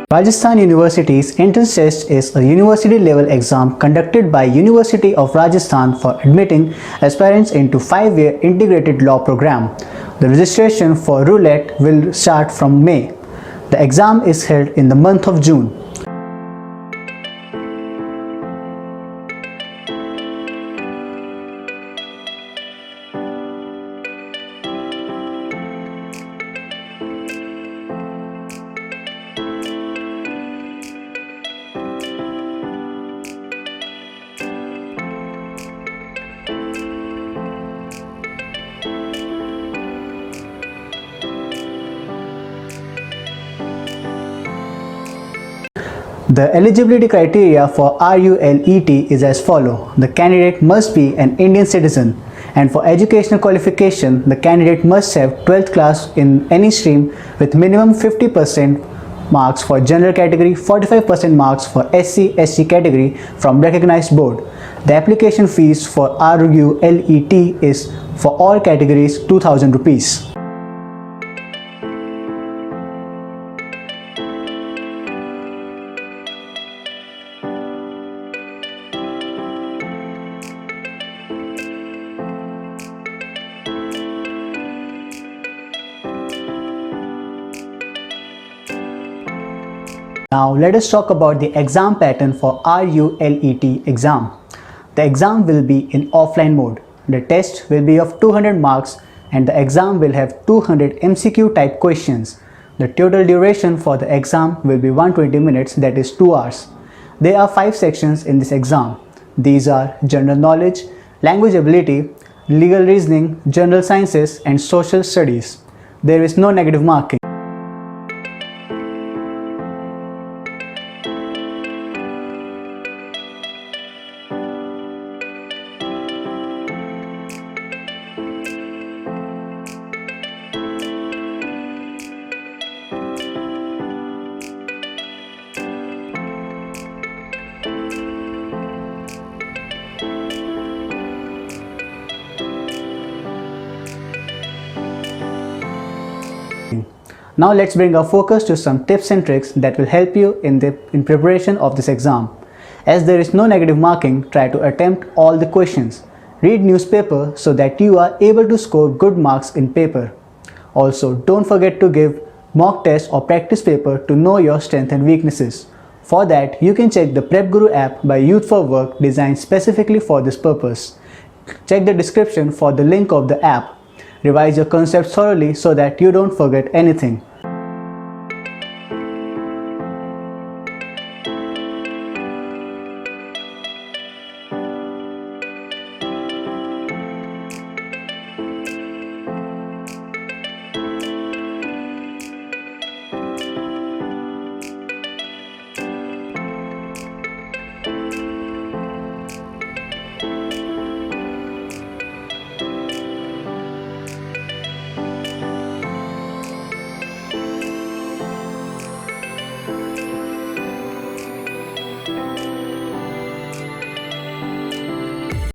Rajasthan University's entrance test is a university-level exam conducted by University of Rajasthan for admitting aspirants into 5-year integrated law program. The registration for RULET will start from May. The exam is held in the month of June. The eligibility criteria for RULET is as follows. The candidate must be an Indian citizen, and for educational qualification, the candidate must have 12th class in any stream with minimum 50% marks for general category, 45% marks for SC/ST category from recognized board. The application fees for RULET is for all categories 2000 rupees. Now let us talk about the exam pattern for RULET exam. The exam will be in offline mode. The test will be of 200 marks and the exam will have 200 MCQ type questions. The total duration for the exam will be 120 minutes, that is 2 hours. There are 5 sections in this exam. These are general knowledge, language ability, legal reasoning, general sciences and social studies. There is no negative marking. Now let's bring our focus to some tips and tricks that will help you in preparation of this exam. As there is no negative marking, try to attempt all the questions. Read newspaper so that you are able to score good marks in paper. Also, don't forget to give mock test or practice paper to know your strengths and weaknesses. For that, you can check the Prep Guru app by Youth for Work designed specifically for this purpose. Check the description for the link of the app. Revise your concepts thoroughly so that you don't forget anything.